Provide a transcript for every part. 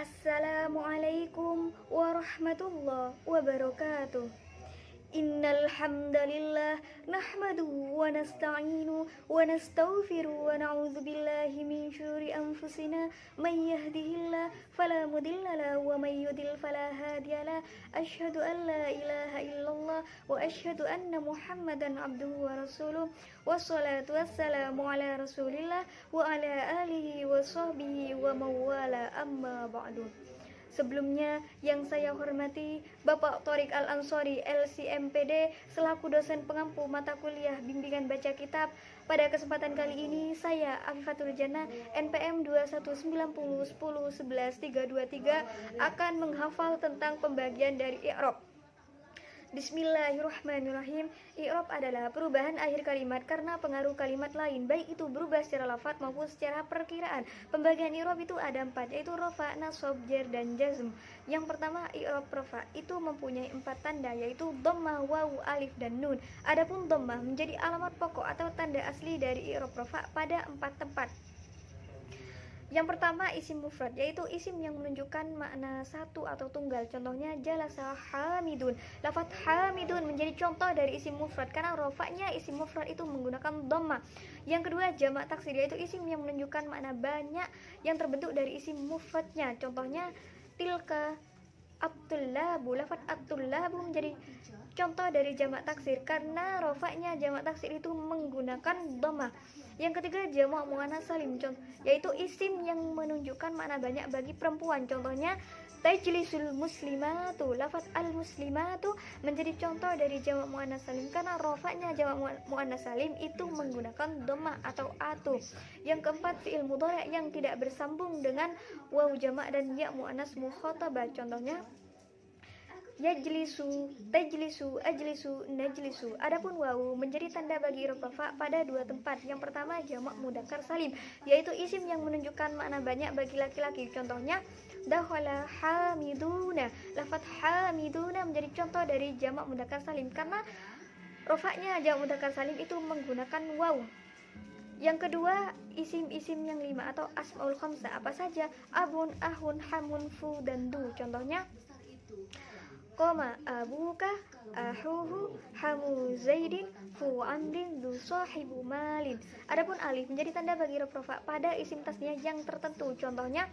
Assalamualaikum warahmatullahi wabarakatuh. Innal hamdalillah nahmaduhu wa nasta'inuhu wa nastaghfiruhu wa na'udzu billahi min syururi anfusina may yahdihillahu fala mudilla lahu wa may yudlil fala hadiyalah. Asyhadu an la ilaha illallah wa asyhadu anna Muhammadan abduhu wa rasuluh. Wassalatu wassalamu ala Rasulillah wa ala alihi wa sahbihi wa mawala amma ba'du. Sebelumnya yang saya hormati Bapak Thorik Al-Ansori LCMPD selaku dosen pengampu mata kuliah bimbingan baca kitab. Pada kesempatan kali ini saya Afifatul Jannah NPM 21901011 323 akan menghafal tentang pembagian dari i'rab. Bismillahirrahmanirrahim. I'rab adalah perubahan akhir kalimat karena pengaruh kalimat lain, baik itu berubah secara lafadz maupun secara perkiraan. Pembagian i'rab itu ada 4, yaitu rafa, nasab, jar, dan jazm. Yang pertama, i'rab rafa itu mempunyai 4 tanda, yaitu dhammah, wawu, alif, dan nun. Adapun dhammah menjadi alamat pokok atau tanda asli dari i'rab rafa pada 4 tempat. Yang pertama, isim mufrad, yaitu isim yang menunjukkan makna satu atau tunggal. Contohnya jalasa hamidun. Lafadz hamidun menjadi contoh dari isim mufrad karena rofaknya isim mufrad itu menggunakan dhammah. Yang kedua, jamak taksir, yaitu isim yang menunjukkan makna banyak yang terbentuk dari isim mufradnya. Contohnya tilka at-tullabu. Lafadz at-tullabu menjadi contoh dari jamak taksir karena rofaknya jamak taksir itu menggunakan dhammah. Yang ketiga, jamak muannats salim, yaitu isim yang menunjukkan makna banyak bagi perempuan. Contohnya tajlisul muslimatu. Lafadz al-muslimatu menjadi contoh dari jamak muannats salim karena rofaknya jamak muannats salim itu menggunakan dhammah atau atu. Yang keempat, fi'il mudhari' yang tidak bersambung dengan wawu jamak dan ya muannats mukhatabah. Contohnya yajlisu, tajlisu, ajlisu, najlisu. Adapun wawu menjadi tanda bagi i'rab rafa pada 2 tempat. Yang pertama, jamak mudzakkar salim, yaitu isim yang menunjukkan makna banyak bagi laki-laki. Contohnya dakhala hamiduna. Lafadz hamiduna menjadi contoh dari jamak mudzakkar salim karena rofaknya jamak mudzakkar salim itu menggunakan wawu. Yang kedua, isim-isim yang 5 atau asmaul khamsah. Apa saja? Abun, ahun, hamun, fu, dan du. Contohnya qoma abuka, ahuhu, hamu zaidin, fu amrin, du sahibu malin. Adapun alif menjadi tanda bagi i'rab rafa pada isim tasniyah yang tertentu. Contohnya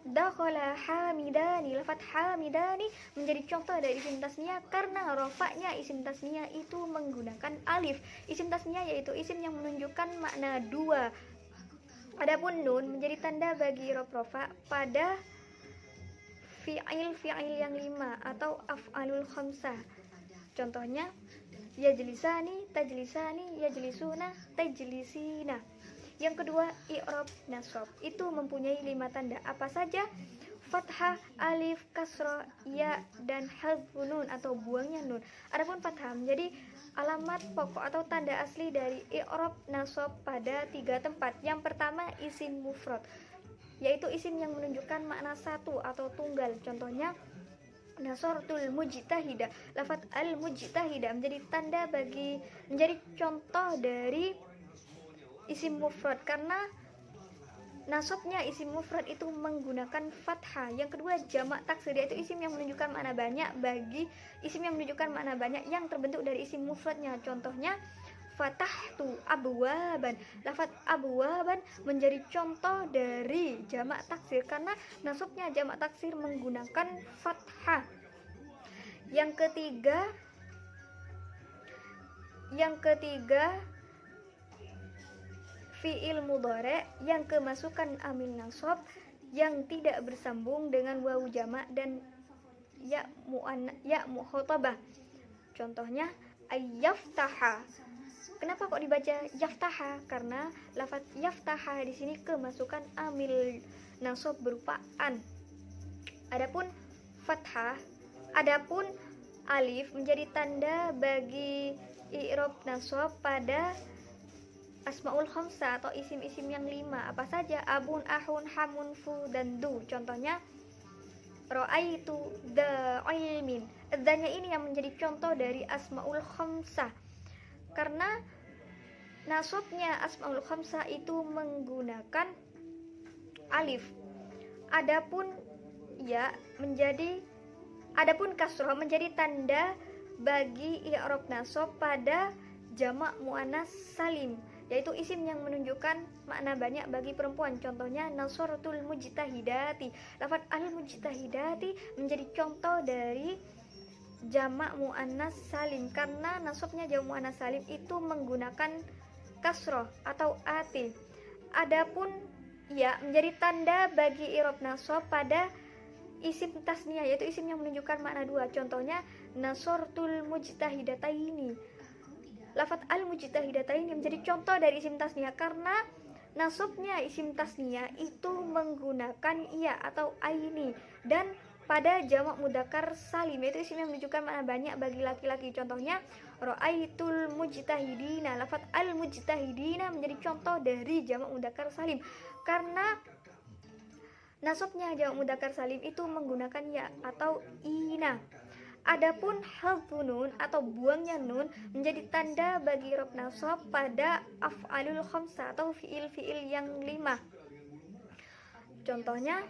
dakhala hamidani. Lafadz hamidani menjadi contoh dari isim tasniyah karena rofaknya isim tasniyah itu menggunakan alif. Isim tasniyah yaitu isim yang menunjukkan makna 2. Adapun nun menjadi tanda bagi i'rab rafa pada fi'il yang 5 atau af'alul khamsah. Contohnya yajlisani, tajlisani, yajlisuna, tajlisina. Yang kedua, i'rab nasab itu mempunyai 5 tanda. Apa saja? Fathah, alif, kasrah, ya, dan hadzfun nun atau buangnya nun. Adapun fathah menjadi alamat pokok atau tanda asli dari i'rab nasab pada 3 tempat. Yang pertama, isim mufrad, yaitu isim yang menunjukkan makna satu atau tunggal. Contohnya nasartul mujtahida. Lafadz al-mujtahida menjadi contoh dari isim mufrad karena nasabnya isim mufrad itu menggunakan fathah. Yang kedua, jamak taksir, yaitu isim yang menunjukkan makna banyak yang terbentuk dari isim mufradnya. Contohnya fatahtu abwaban. Lafadz abwaban menjadi contoh dari jamak taksir karena nasabnya jamak taksir menggunakan fathah. Yang ketiga, fi'il mudhari' yang kemasukan amil nasab yang tidak bersambung dengan wawu jamak dan ya mukhatabah. Contohnya ayyaftaha. Kenapa kok dibaca yaftaha? Karena lafadz yaftaha di sini kemasukan amil nasab berupa an. Adapun alif menjadi tanda bagi i'rab nasab pada asmaul khamsah atau isim-isim yang 5. Apa saja? Abun, ahun, hamun, fu, dan du. Contohnya ra'aitu da ilmin. Dzanya ini yang menjadi contoh dari asmaul khamsah karena nasabnya asmaul khamsah itu menggunakan alif. Adapun ya menjadi Adapun kasroh menjadi tanda bagi i'rab nasab pada jamak muannas salim, yaitu isim yang menunjukkan makna banyak bagi perempuan. Contohnya nasratul mujtahidati. Lafaz al mujtahidati menjadi contoh dari jamak muannas salim karena nasabnya jamak muannas salim itu menggunakan kasroh atau ati. Adapun ya menjadi tanda bagi i'rab nasab pada isim tasniyah, yaitu isim yang menunjukkan makna dua. Contohnya nasartul mujtahidataini. Lafaz al mujtahidataini menjadi contoh dari isim tasniyah karena nasabnya isim tasniyah itu menggunakan iya atau aini dan pada jamak mudzakkar salim, yaitu isim yang menunjukkan makna banyak bagi laki-laki. Contohnya ra'aitul mujtahidina. Lafaz al mujtahidina menjadi contoh dari jamak mudzakkar salim karena nasabnya jamak mudzakkar salim itu menggunakan ya atau ina. Adapun hadfu nun atau buangnya nun menjadi tanda bagi i'rab nasab pada af'alul khamsah atau fiil-fiil yang 5. Contohnya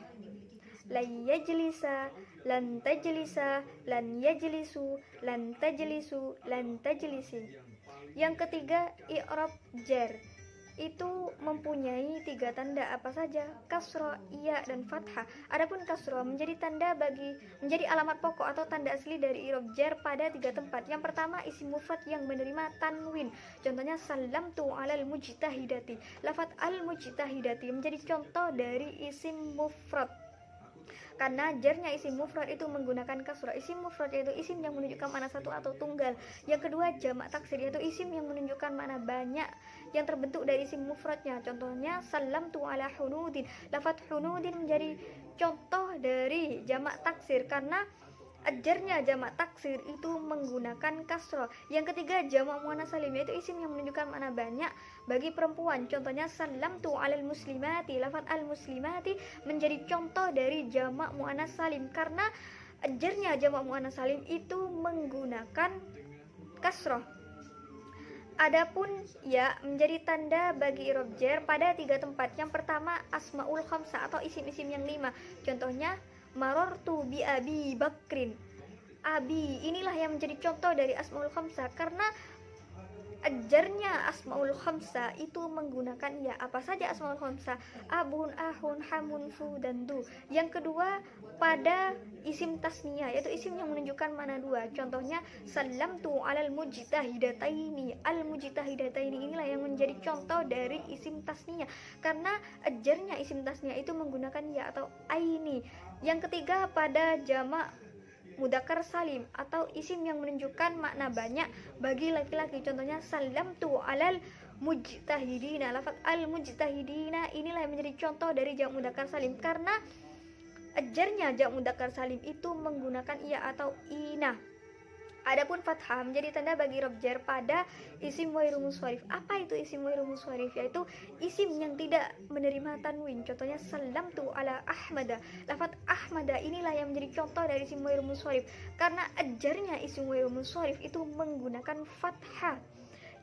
lan yajlisa, lan tajlisa, lan yajlisu, lan tajlisu, lan tajlisi. Yang ketiga, i'rab jar itu mempunyai 3 tanda, apa saja? Kasroh, iya, dan fathah. Adapun kasroh menjadi alamat pokok atau tanda asli dari i'rab jar pada 3 tempat. Yang pertama, isim mufrad yang menerima tanwin. Contohnya salamtu alal mujtahidati. Lafaz al mujtahidati menjadi contoh dari isim mufrad karena jarnya isim mufrad itu menggunakan kasroh. Isim mufrad yaitu isim yang menunjukkan makna satu atau tunggal. Yang kedua, jamak taksir yaitu isim yang menunjukkan makna banyak yang terbentuk dari isim mufradnya. Contohnya salamtu ala hunudin. Lafaz hunudin menjadi contoh dari jamak taksir karena jarnya jamak taksir itu menggunakan kasroh. Yang ketiga, jamak muannas salim yaitu isim yang menunjukkan makna banyak bagi perempuan. Contohnya salamtu alal muslimati. Lafaz al muslimati menjadi contoh dari jamak muannas salim karena jarnya jamak muannas salim itu menggunakan kasroh. Adapun ya menjadi tanda bagi i'rab jar pada 3 tempat. Yang pertama, asmaul khamsah atau isim-isim yang 5. Contohnya marartu bi abi bakrin. Abi inilah yang menjadi contoh dari asmaul khamsah karena ajarnya asmaul khamsah itu menggunakan ya. Apa saja asmaul khamsah? Abun, ahun, hamun, fu, dan du. Yang kedua, pada isim tasniyah yaitu isim yang menunjukkan makna dua. Contohnya salamtu alal mujtahidataini. Al mujtahidataini inilah yang menjadi contoh dari isim tasniyah karena ajarnya isim tasniyah itu menggunakan ya atau aini. Yang ketiga, pada jamak mudzakkar salim atau isim yang menunjukkan makna banyak bagi laki-laki. Contohnya salamtu alal mujtahidina. Lafaz al mujtahidina inilah yang menjadi contoh dari jamak mudzakkar salim karena ajarnya jamak mudzakkar salim itu menggunakan iya atau ina. Adapun fathah menjadi tanda bagi i'rab jar pada isim ghairu munsharif. Apa itu isim ghairu munsharif? Yaitu isim yang tidak menerima tanwin. Contohnya salamtu ala ahmada. Lafaz ahmada inilah yang menjadi contoh dari isim ghairu munsharif karena ajarnya isim ghairu munsharif itu menggunakan fathah.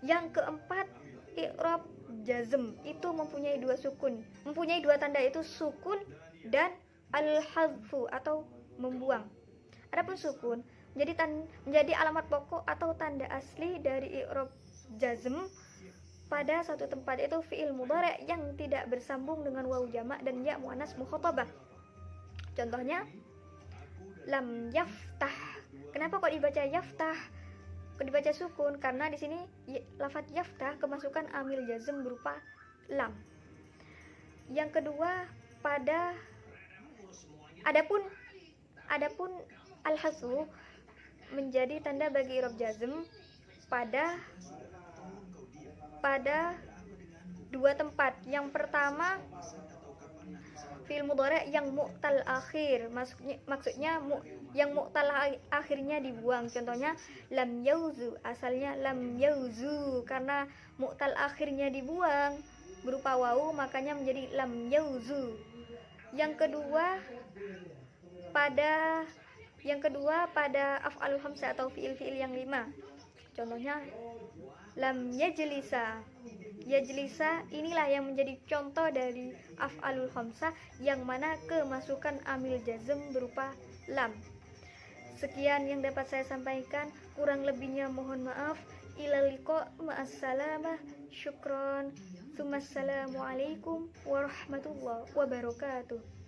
Yang keempat, i'rab jazm itu mempunyai 2 tanda, yaitu sukun dan al-hadfu atau membuang. Adapun sukun menjadi alamat pokok atau tanda asli dari i'rab jazm pada 1 tempat, yaitu fi'il mudhari' yang tidak bersambung dengan wawu jamak dan ya muannas mukhatabah. Contohnya lam yaftah. Kenapa kok dibaca yaftah? Kok dibaca sukun? Karena di sini lafaz yaftah kemasukan amil jazm berupa lam. Yang kedua, adapun al-hasfu menjadi tanda bagi i'rab jazm pada 2 tempat. Yang pertama, fi'il mudhari' yang mu'tal akhir, maksudnya yang mu'tal akhirnya dibuang. Contohnya lam yauzu, asalnya lam yauzu karena mu'tal akhirnya dibuang berupa wawu makanya menjadi lam yauzu. Yang kedua pada af'alul khamsah atau fiil-fiil yang 5. Contohnya lam yajlisa. Yajlisa inilah yang menjadi contoh dari af'alul khamsah yang mana kemasukan amil jazm berupa lam. Sekian yang dapat saya sampaikan, kurang lebihnya mohon maaf. Ilal liqa, ma'assalamah, syukron. Assalamualaikum warahmatullahi wabarakatuh.